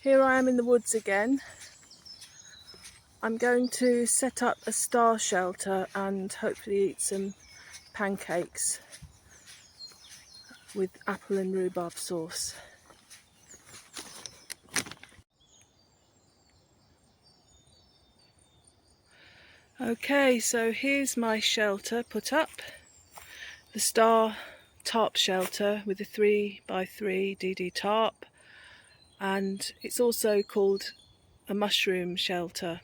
Here I am in the woods again. I'm going to set up a star shelter and hopefully eat some pancakes with apple and rhubarb sauce. Okay, so here's my shelter put up. The star tarp shelter with a 3x3 DD tarp, and it's also called a mushroom shelter.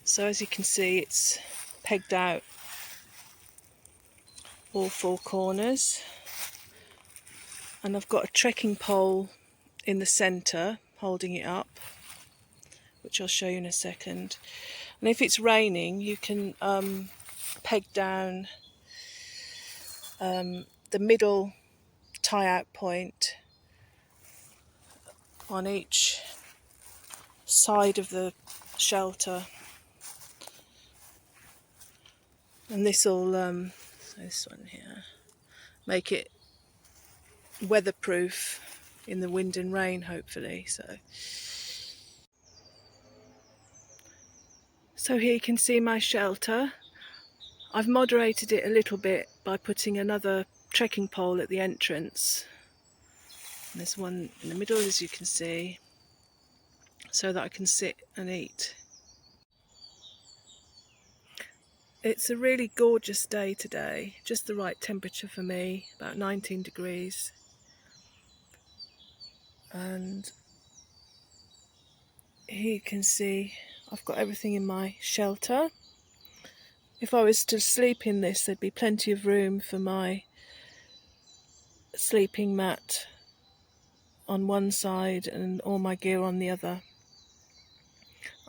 So as you can see, it's pegged out all four corners, and I've got a trekking pole in the centre holding it up, which I'll show you in a second. And if it's raining, you can peg down the middle tie-out point on each side of the shelter, and this will this one here, make it weatherproof in the wind and rain, hopefully. So here you can see my shelter. I've moderated it a little bit by putting another trekking pole at the entrance. And there's one in the middle, as you can see, so that I can sit and eat. It's a really gorgeous day today, just the right temperature for me, about 19 degrees. And here you can see I've got everything in my shelter. If I was to sleep in this, there'd be plenty of room for my sleeping mat on one side and all my gear on the other.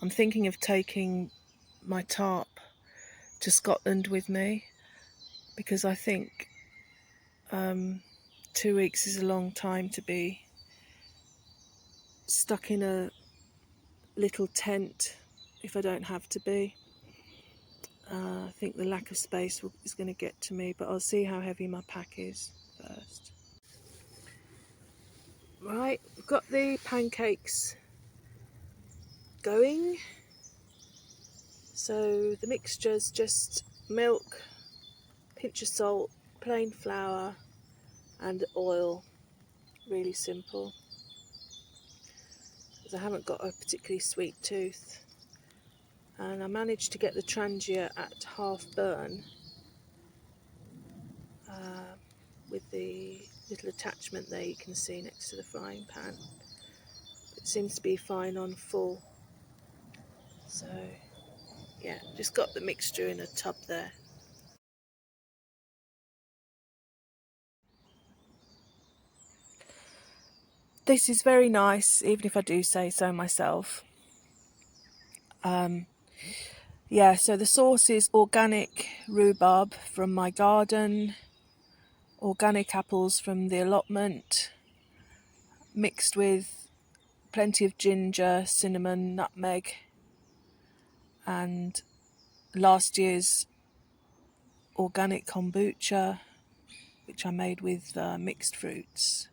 I'm thinking of taking my tarp to Scotland with me, because I think 2 weeks is a long time to be stuck in a little tent if I don't have to be. I think the lack of space is going to get to me, but I'll see how heavy my pack is first. Right, we've got the pancakes going. So the mixture's just milk, pinch of salt, plain flour and oil. Really simple, because I haven't got a particularly sweet tooth. And I managed to get the trangia at half burn with the little attachment there you can see next to the frying pan. It seems to be fine on full. So yeah, just got the mixture in a tub there. This is very nice, even if I do say so myself. Yeah, so the sauce is organic rhubarb from my garden, organic apples from the allotment, mixed with plenty of ginger, cinnamon, nutmeg, and last year's organic kombucha, which I made with mixed fruits.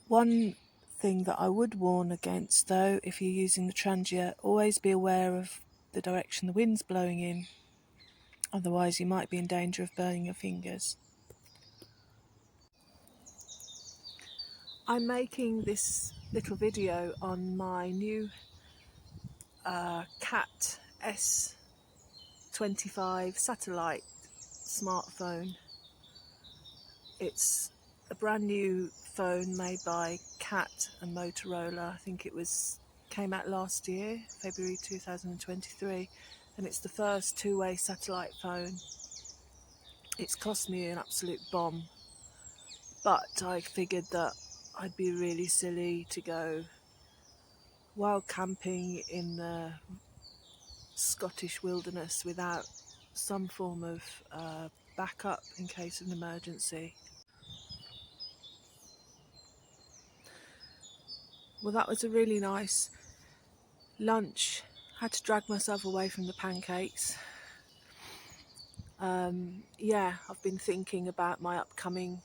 One thing that I would warn against, though, if you're using the trangia, always be aware of the direction the wind's blowing in. Otherwise you might be in danger of burning your fingers. I'm making this little video on my new Cat S25 satellite smartphone. It's a brand new phone made by Cat and Motorola. I think it came out last year, February 2023, and it's the first two-way satellite phone. It's cost me an absolute bomb, but I figured that I'd be really silly to go wild camping in the Scottish wilderness without some form of backup in case of an emergency. Well, that was a really nice lunch. Had to drag myself away from the pancakes. Yeah, I've been thinking about my upcoming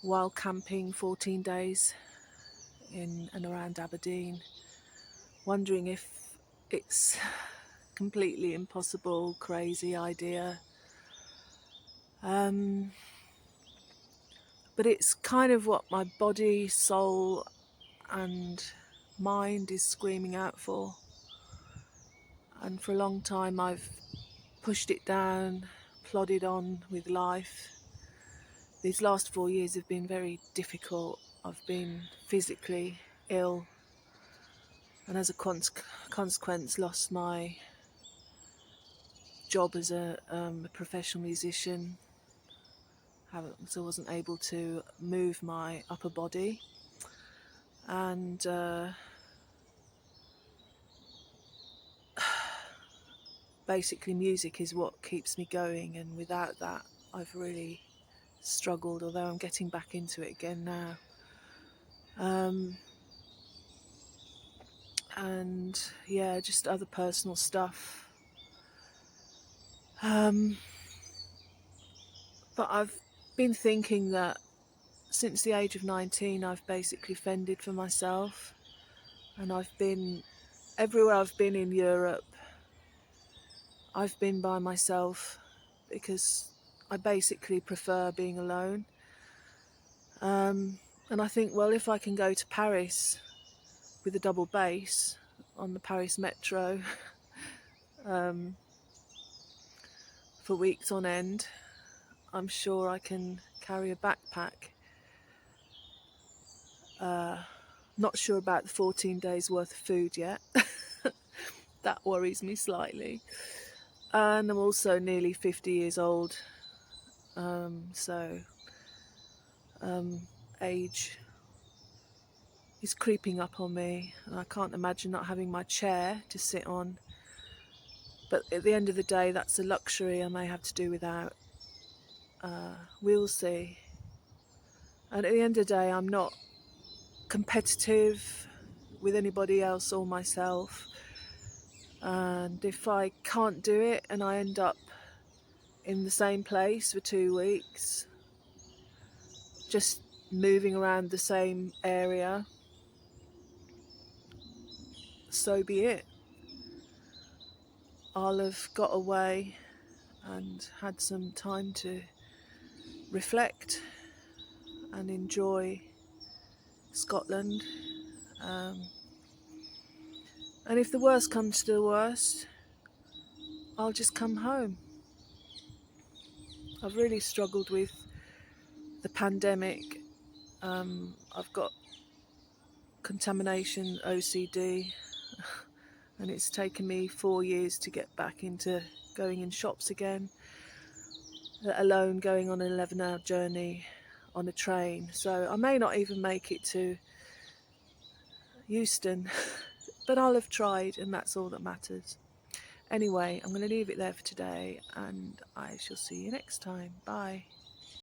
while camping 14 days in and around Aberdeen, wondering if it's completely impossible, crazy idea. But it's kind of what my body, soul, and mind is screaming out for. And for a long time, I've pushed it down, plodded on with life. These last 4 years have been very difficult. I've been physically ill, and as a consequence, lost my job as a professional musician. So I wasn't able to move my upper body, and basically music is what keeps me going, and without that I've really struggled, although I'm getting back into it again now. And yeah, just other personal stuff. But I've been thinking that since the age of 19 I've basically fended for myself, and I've been everywhere I've been in Europe, I've been by myself because I basically prefer being alone. And I think, well, if I can go to Paris with a double bass on the Paris metro for weeks on end, I'm sure I can carry a backpack. Not sure about the 14 days worth of food yet. That worries me slightly. And I'm also nearly 50 years old, so age is creeping up on me, and I can't imagine not having my chair to sit on. But at the end of the day, that's a luxury I may have to do without. We'll see. And at the end of the day, I'm not competitive with anybody else or myself. And if I can't do it and I end up in the same place for 2 weeks, just moving around the same area, so be it. I'll have got away and had some time to reflect and enjoy Scotland. And if the worst comes to the worst, I'll just come home. I've really struggled with the pandemic. I've got contamination OCD, and it's taken me 4 years to get back into going in shops again, let alone going on an 11-hour journey on a train. So I may not even make it to Euston, but I'll have tried, and that's all that matters. Anyway, I'm going to leave it there for today, and I shall see you next time. Bye.